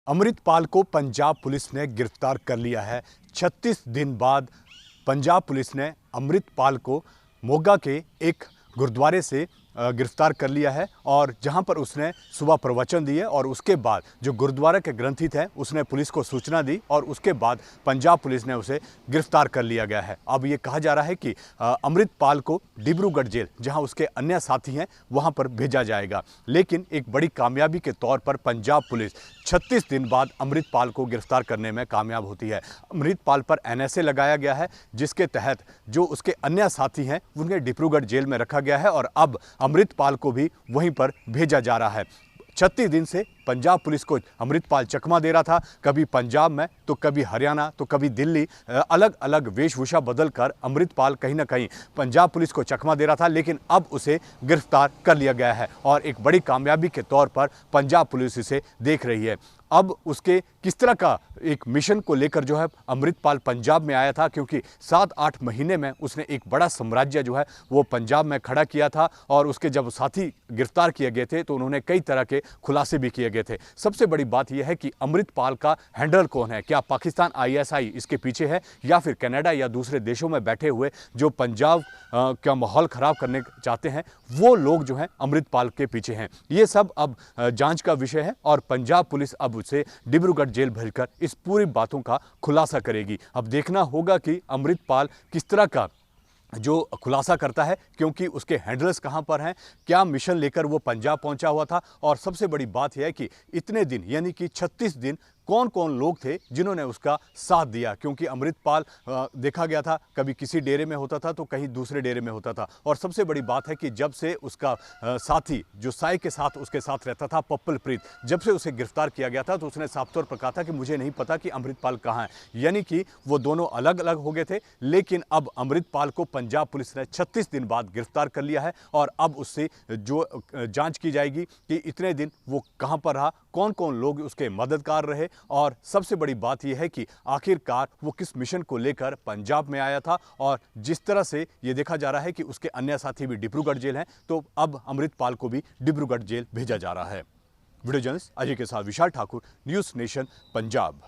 अमृतपाल को पंजाब पुलिस ने गिरफ्तार कर लिया है। 36 दिन बाद पंजाब पुलिस ने अमृतपाल को मोगा के एक गुरुद्वारे से गिरफ्तार कर लिया है और जहां पर उसने सुबह प्रवचन दिए और उसके बाद जो गुरुद्वारा के ग्रंथी थे उसने पुलिस को सूचना दी और उसके बाद पंजाब पुलिस ने उसे गिरफ्तार कर लिया गया है। अब ये कहा जा रहा है कि अमृतपाल को डिब्रूगढ़ जेल, जहां उसके अन्य साथी हैं, वहां पर भेजा जाएगा। लेकिन एक बड़ी कामयाबी के तौर पर पंजाब पुलिस 36 दिन बाद अमृतपाल को गिरफ्तार करने में कामयाब होती है। अमृतपाल पर NSA लगाया गया है, जिसके तहत जो उसके अन्य साथी हैं उन्हें डिब्रूगढ़ जेल में रखा गया है और अब अमृतपाल को भी वहीं पर भेजा जा रहा है। 36 दिन से पंजाब पुलिस को अमृतपाल चकमा दे रहा था, कभी पंजाब में तो कभी हरियाणा तो कभी दिल्ली, अलग अलग वेशभूषा बदलकर अमृतपाल कहीं ना कहीं पंजाब पुलिस को चकमा दे रहा था। लेकिन अब उसे गिरफ्तार कर लिया गया है और एक बड़ी कामयाबी के तौर पर पंजाब पुलिस इसे देख रही है। अब उसके किस तरह का एक मिशन को लेकर जो है अमृतपाल पंजाब में आया था, क्योंकि 7-8 महीने में उसने एक बड़ा साम्राज्य जो है वो पंजाब में खड़ा किया था और उसके जब साथी गिरफ्तार किए गए थे तो उन्होंने कई तरह के खुलासे भी किए गए थे। सबसे बड़ी बात यह है कि अमृतपाल का हैंडलर कौन है, क्या पाकिस्तान ISI इसके पीछे है या फिर कनाडा या दूसरे देशों में बैठे हुए जो पंजाब का माहौल खराब करने चाहते हैं वो लोग जो हैं अमृतपाल के पीछे हैं। ये सब अब जांच का विषय है और पंजाब पुलिस अब उसे डिब्रूगढ़ जेल भेजकर इस पूरी बातों का खुलासा करेगी। अब देखना होगा कि अमृतपाल किस तरह का जो खुलासा करता है, क्योंकि उसके हैंडलर्स कहां पर हैं, क्या मिशन लेकर वो पंजाब पहुंचा हुआ था। और सबसे बड़ी बात यह है कि इतने दिन यानी कि 36 दिन कौन कौन लोग थे जिन्होंने उसका साथ दिया, क्योंकि अमृतपाल देखा गया था कभी किसी डेरे में होता था तो कहीं दूसरे डेरे में होता था। और सबसे बड़ी बात है कि जब से उसका साथी जो साई के साथ उसके साथ रहता था पप्पल प्रीत, जब से उसे गिरफ्तार किया गया था तो उसने साफ तौर पर कहा था कि मुझे नहीं पता कि अमृतपाल कहाँ है, यानी कि वो दोनों अलग अलग हो गए थे। लेकिन अब अमृतपाल को पंजाब पुलिस ने 36 दिन बाद गिरफ्तार कर लिया है और अब उससे जो जांच की जाएगी कि इतने दिन वो कहां पर रहा, कौन कौन लोग उसके मददगार रहे और सबसे बड़ी बात यह है कि आखिरकार वो किस मिशन को लेकर पंजाब में आया था। और जिस तरह से ये देखा जा रहा है कि उसके अन्य साथी भी डिब्रूगढ़ जेल हैं, तो अब अमृतपाल को भी डिब्रूगढ़ जेल भेजा जा रहा है। वीडियो जर्नलिस्ट अजय के साथ विशाल ठाकुर, न्यूज़ नेशन पंजाब।